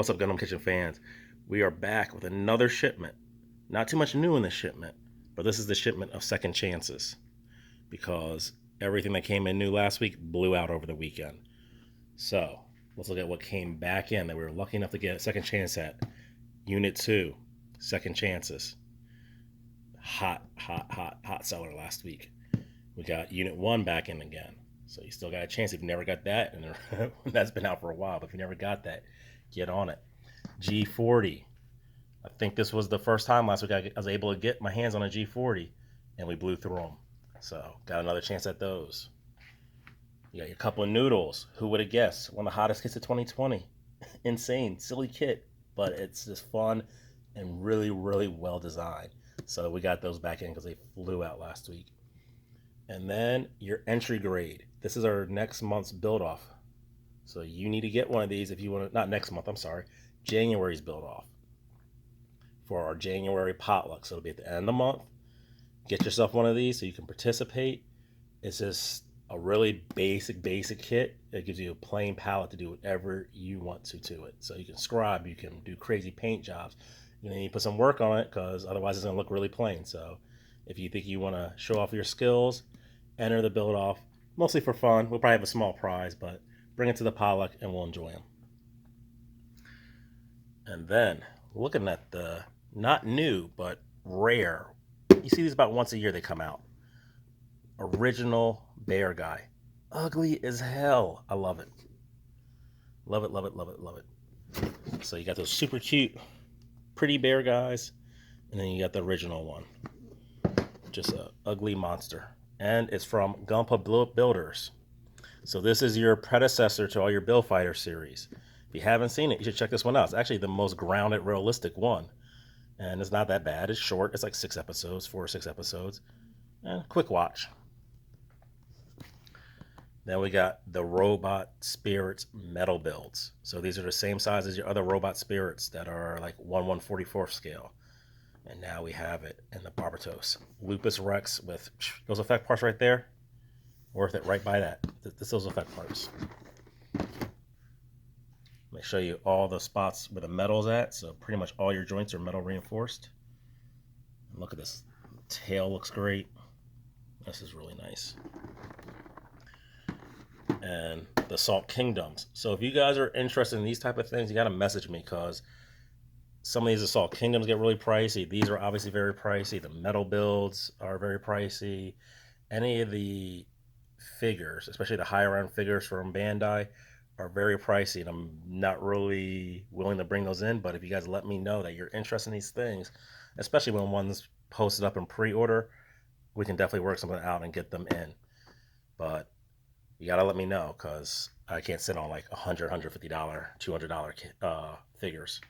What's up, Gundam Kitchen fans? We are back with another shipment. Not too much new in this shipment, but this is the shipment of second chances because everything that came in new last week blew out over the weekend. So let's look at what came back in that we were lucky enough to get a second chance at. Unit 2, second chances. Hot seller last week. We got Unit 1 back in again. So you still got a chance if you never got that, and that's been out for a while, but if you never got that, get on it. G40. I think this was the first time last week I was able to get my hands on a G40, and we blew through them. So got another chance at those. You got your couple of Noodles. Who would have guessed? One of the hottest kits of 2020. Insane, silly kit, but it's just fun and really well designed. So we got those back in because they flew out last week. And then your entry grade. This is our next month's build off. So you need to get one of these if you want to, not next month, I'm sorry, January's build off for our January potluck. So it'll be at the end of the month. Get yourself one of these so you can participate. It's just a really basic kit. It gives you a plain palette to do whatever you want to it. So you can scribe, you can do crazy paint jobs. You need to put some work on it because otherwise it's going to look really plain. So if you think you want to show off your skills, enter the build off, mostly for fun. We'll probably have a small prize, but bring it to the potluck and we'll enjoy them. And then looking at the not new but rare, you see these about once a year they come out. Original bear guy, ugly as hell. I love it. Love it. So you got those super cute, pretty bear guys, and then you got the original one, just a ugly monster. And it's from Gunpla Builders. So this is your predecessor to all your Build Fighter series. If you haven't seen it, you should check this one out. It's actually the most grounded, realistic one. And it's not that bad. It's short. It's like 6 episodes, 4 or 6 episodes. And quick watch. Then we got the Robot Spirits metal builds. So these are the same size as your other Robot Spirits that are like 1/144th scale. And now we have it in the Barbatos. Lupus Rex with those effect parts right there. Worth it right by that. Those effect parts. Let me show you all the spots where the metal's at. So pretty much all your joints are metal reinforced. And look at this. The tail looks great. This is really nice. And the Salt Kingdoms. So if you guys are interested in these type of things, you got to message me because some of these Assault Kingdoms get really pricey. These are obviously very pricey. The metal builds are very pricey. Any of the figures, especially the higher end figures from Bandai, are very pricey, and I'm not really willing to bring those in. But if you guys let me know that you're interested in these things, especially when one's posted up in pre-order, we can definitely work something out and get them in. But you gotta let me know because I can't sit on like $100, $150, $200 figures.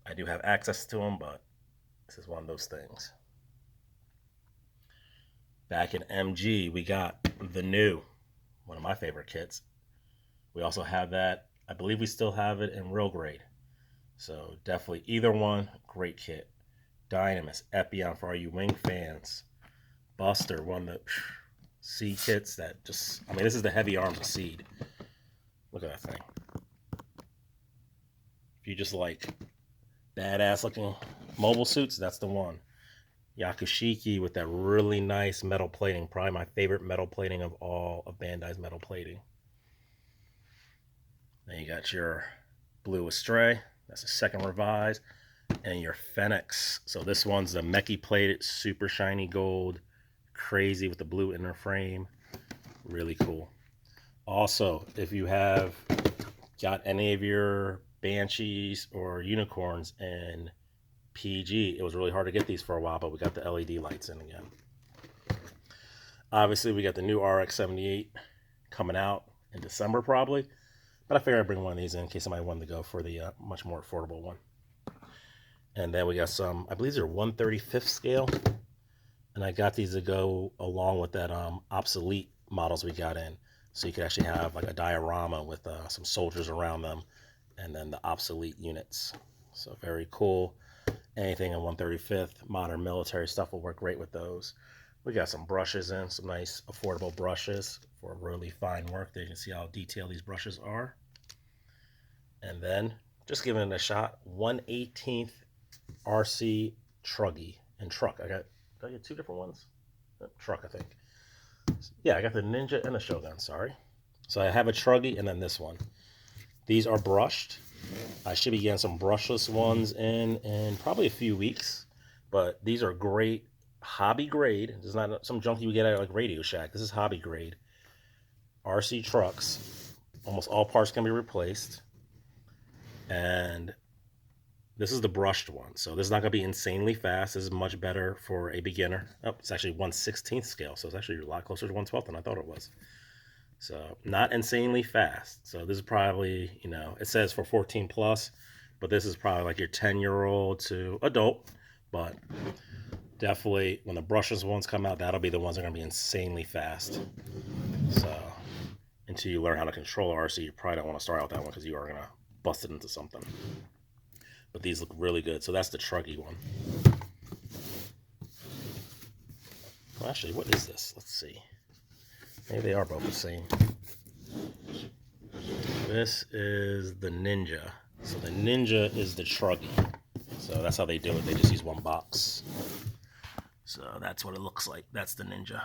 I do have access to them, but this is one of those things. Back in MG, we got the new, one of my favorite kits. We also have that, I believe we still have it in real grade. So definitely either one, great kit. Dynamis, Epion for all you Wing fans. Buster, one of the Seed kits that just, I mean, this is the heavy arms of Seed. Look at that thing. If you just like badass looking mobile suits, that's the one. Yakushiki with that really nice metal plating. Probably my favorite metal plating of all of Bandai's metal plating. Then you got your Blue Astray. That's a second revise. And your Phoenix. So this one's the Mechie plated, super shiny gold. Crazy with the blue inner frame. Really cool. Also, if you have got any of your Banshees or Unicorns in PG, it was really hard to get these for a while, but we got the LED lights in again. Obviously, we got the new RX-78 coming out in December probably, but I figured I'd bring one of these in case somebody wanted to go for the much more affordable one. And then we got some, I believe they're 1/35th scale, and I got these to go along with that obsolete models we got in, so you could actually have like a diorama with some soldiers around them, and then the obsolete units. So very cool. Anything in 1/35th modern military stuff will work great with those. We got some brushes in, some nice affordable brushes for really fine work. There you can see how detailed these brushes are. And then, just giving it a shot, 1/18th RC Truggy and Truck. Did I get two different ones? Truck, I think. Yeah, I got the Ninja and the Shogun, sorry. So I have a Truggy and then this one. These are brushed. I should be getting some brushless ones in probably a few weeks. But these are great hobby grade. This is not some junk you get at like Radio Shack. This is hobby grade. RC trucks. Almost all parts can be replaced. And this is the brushed one. So this is not going to be insanely fast. This is much better for a beginner. Oh, it's actually 1/16th scale. So it's actually a lot closer to 1/12th than I thought it was. So not insanely fast. So this is probably, you know, it says for 14 plus, but this is probably like your 10-year-old to adult. But definitely when the brushless ones come out, that'll be the ones that are going to be insanely fast. So until you learn how to control RC, you probably don't want to start out with that one because you are going to bust it into something. But these look really good. So that's the Truggy one. Well, actually, what is this? Let's see. Maybe they are both the same. This is the Ninja. So the Ninja is the Truggy. So that's how they do it. They just use one box. So that's what it looks like. That's the Ninja.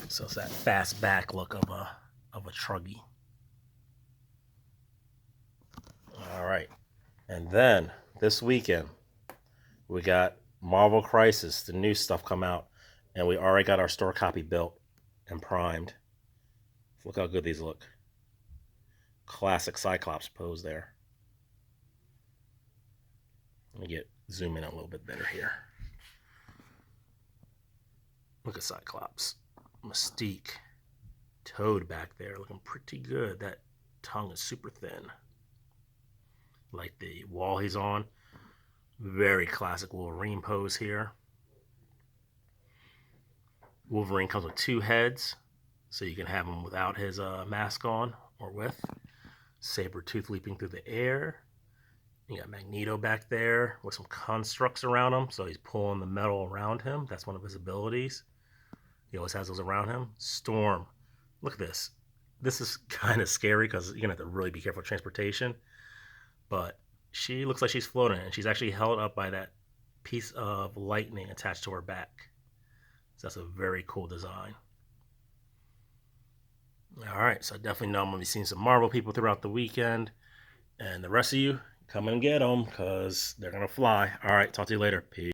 So it's that fast back look of a Truggy. All right. And then this weekend, we got Marvel Crisis, the new stuff come out. And we already got our store copy built and primed. Look how good these look. Classic Cyclops pose there. Let me zoom in a little bit better here. Look at Cyclops. Mystique. Toad back there looking pretty good. That tongue is super thin. Like the wall he's on. Very classic Wolverine pose here. Wolverine comes with two heads, so you can have him without his mask on or with. Sabertooth leaping through the air. You got Magneto back there with some constructs around him, so he's pulling the metal around him. That's one of his abilities. He always has those around him. Storm. Look at this. This is kind of scary because you're going to have to really be careful with transportation. But she looks like she's floating, and she's actually held up by that piece of lightning attached to her back. So that's a very cool design. All right, so I definitely know I'm going to be seeing some Marvel people throughout the weekend. And the rest of you, come and get them because they're going to fly. All right, talk to you later. Peace.